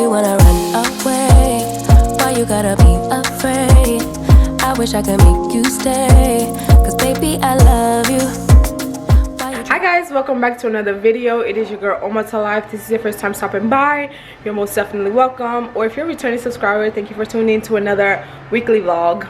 you wanna run away? Why you gotta be afraid? I wish I could make you stay, cause baby I love you. Hi guys, welcome back to another video. It is your girl Omata Life. If this is your first time stopping by, you're most definitely welcome. Or if you're a returning subscriber, thank you for tuning in to another weekly vlog.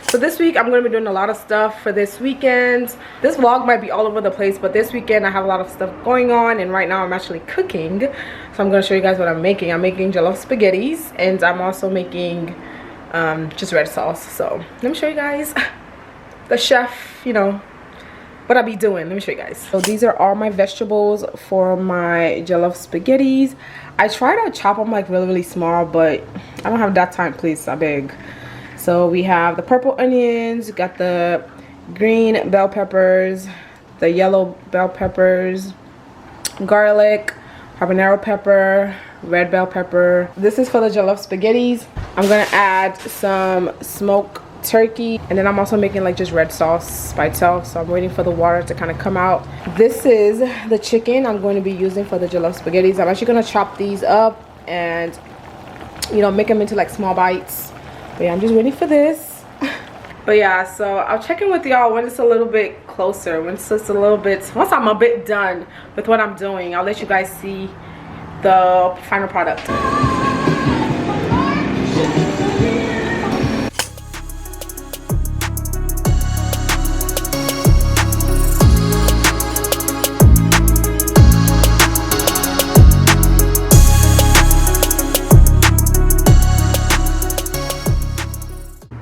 So this week I'm going to be doing a lot of stuff for this weekend. This vlog might be all over the place, but this weekend I have a lot of stuff going on, and right now I'm actually cooking. So I'm going to show you guys what I'm making. I'm making jollof spaghettis, and I'm also making just red sauce. So let me show you guys the chef, you know, what I'll be doing. Let me show you guys. So these are all my vegetables for my jollof spaghettis. I try to chop them like really small, but I don't have that time, please, I beg. So we have the purple onions, got the green bell peppers, the yellow bell peppers, garlic, habanero pepper, red bell pepper. This is for the jollof spaghettis. I'm gonna add some smoked turkey, and then I'm also making like just red sauce by itself, so I'm waiting for the water to kind of come out. This is the chicken I'm going to be using for the jollof spaghettis. I'm actually gonna chop these up and, you know, make them into like small bites. But yeah, I'm just waiting for this. But yeah, so I'll check in with y'all when it's a little bit closer, once I'm a bit done with what I'm doing. I'll let you guys see the final product.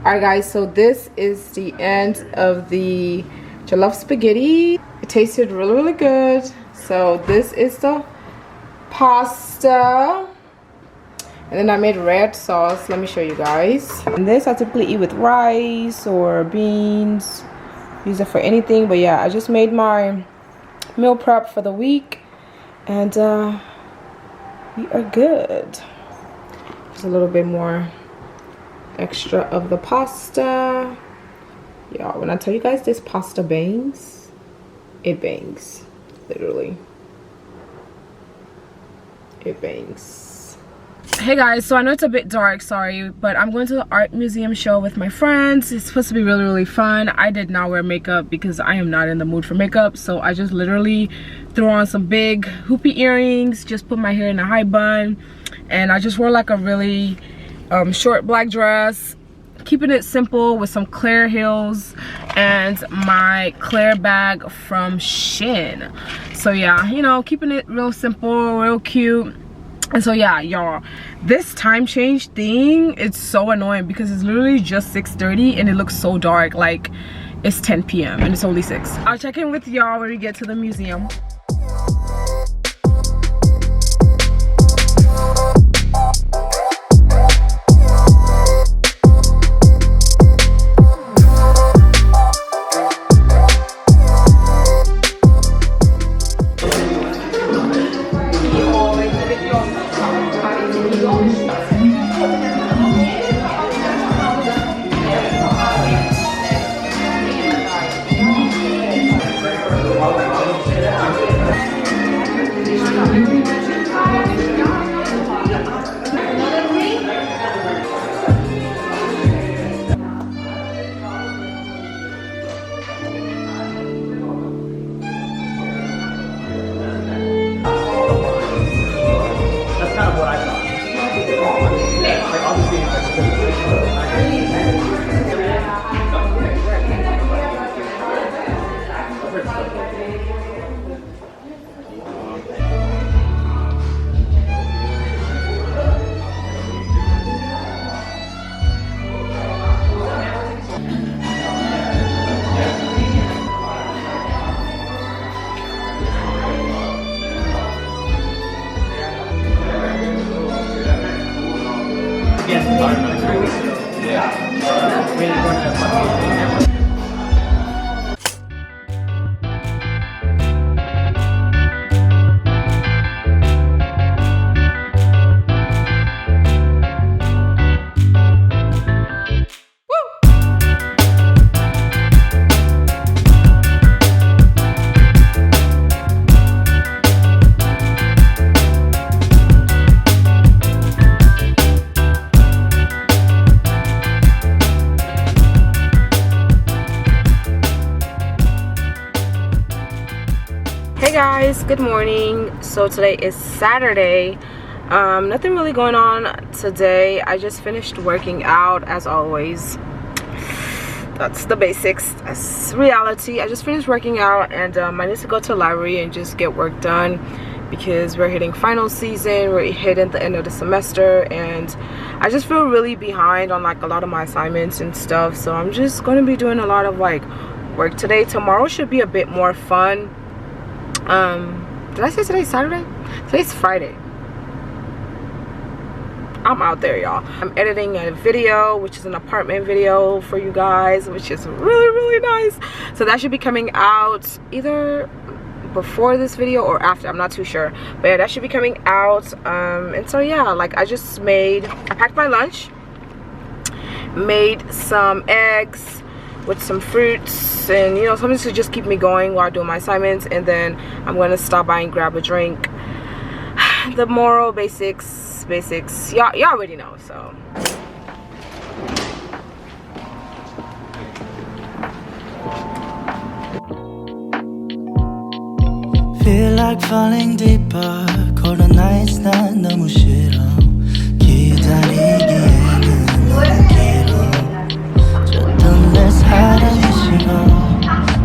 Alright guys, so this is the end of the jollof spaghetti. It tasted really good. So this is the pasta, and then I made red sauce. Let me show you guys. And this I typically eat with rice or beans, use it for anything. But yeah, I just made my meal prep for the week, and we are good. Just a little bit more extra of the pasta. Y'all, when I tell you guys this pasta bangs, it bangs. Literally, it bangs. Hey guys, so I know it's a bit dark, sorry, but I'm going to the art museum show with my friends. It's supposed to be really fun. I did not wear makeup because I am not in the mood for makeup, so I just literally threw on some big hoopy earrings, just put my hair in a high bun, and I just wore like a really short black dress, keeping it simple with some Claire heels and my Claire bag from Shein. So yeah, you know, keeping it real simple, real cute. And so yeah, y'all, this time change thing, it's so annoying because it's literally just 6:30 and it looks so dark, like it's 10 p.m. and it's only 6. I'll check in with y'all when we get to the museum. good morning. So today is Saturday. Nothing really going on today. I just finished working out as always. That's the basics. That's reality. I just finished working out and I need to go to the library and just get work done because we're hitting final season. We're hitting the end of the semester and I just feel really behind on like a lot of my assignments and stuff. So I'm just going to be doing a lot of like work today. Tomorrow should be a bit more fun. Did I say today's Saturday? Today's Friday. I'm out there, y'all. I'm editing a video, which is an apartment video for you guys, which is really nice. So that should be coming out either before this video or after, I'm not too sure, but yeah, that should be coming out. And so yeah, like I packed my lunch, made some eggs with some fruits and, you know, something to just keep me going while doing my assignments, and then I'm going to stop by and grab a drink. The moral basics, y'all already know. So feel like falling deeper. Cold nights 난 너무 싫어. 기다리기에는 너무 길어. 줬던 내 사랑이 식어.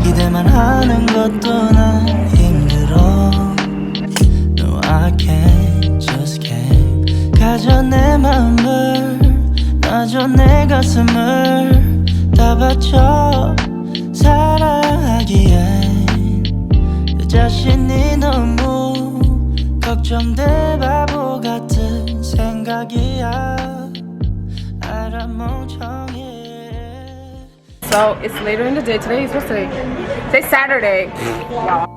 기대만 하는 것도 난 힘들어. No, I can't, just can't. 가져 내 마음을, 놔줘 내 가슴을 다 바쳐 사랑하기엔 내 자신이 너무 걱정돼. 바보 같은 생각이야. 알아 멍청해. So it's later in the day. Today's Saturday. Y'all.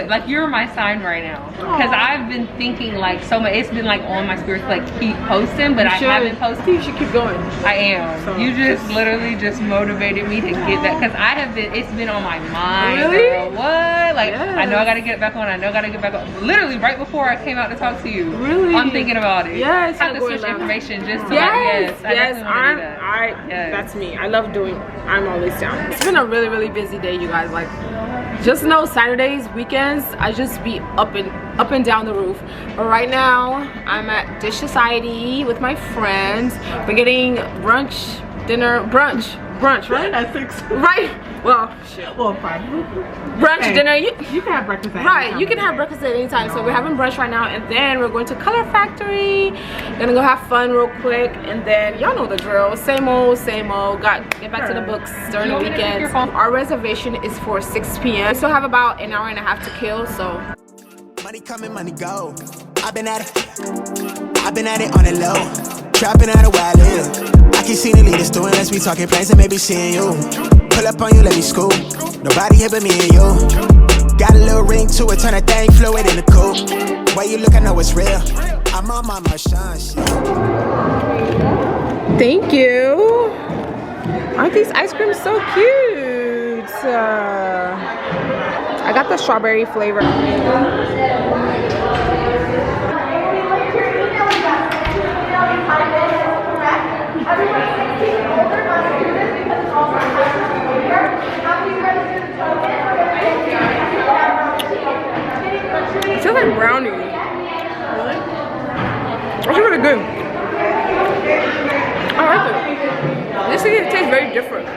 Like you're my sign right now, because I've been thinking like so much. It's been like on my spirit to like keep posting, but I haven't posted. You should keep going. I am. So you just literally just motivated me to get that, because I have been. It's been on my mind. Really? Girl. What? Like yes. I know I gotta get it back on. I know I gotta get back on. Literally right before I came out to talk to you. Really? I'm thinking about it. Yes. I have to switch information just to yes. like, yes. Yes. That's me. I love doing. I'm always down. It's been a really busy day, you guys. Like, just know Saturdays, weekends, I just be up and down the roof. But right now, I'm at Dish Society with my friends. We're getting brunch, right? I think so. Right. Well, shit. Well, fine. Brunch, Hey, dinner. You can have breakfast at Right, any time. you can have breakfast at any time. So we're having brunch right now, and then we're going to Color Factory. Gonna go have fun real quick, and then y'all know the drill. Same old. Get back to the books during the weekend. Our reservation is for 6 p.m. We still have about an hour and a half to kill, so. Money coming, money go. I've been at it on the low. Trapping out of where I live. I can see the leaders doing us. We talking plans and maybe seeing you. Pull up on you, let me scoop. Nobody here but me and you. Got a little ring to it, turn a thing fluid in the coupe. Way you look, I know it's real. I'm on my Marshawn shit. Thank you. Aren't these ice creams so cute? I got the strawberry flavor. It tastes like brownie. Really? It's really good. I like it. This thing tastes very different.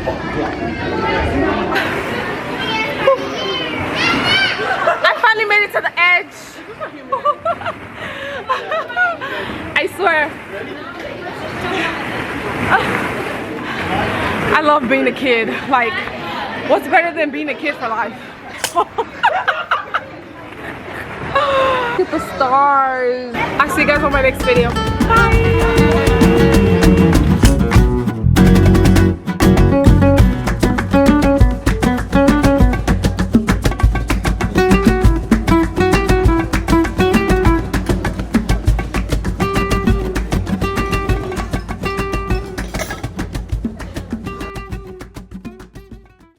I finally made it to the edge. I swear. I love being a kid. Like, what's better than being a kid for life? Look at the stars. I'll see you guys on my next video. Bye.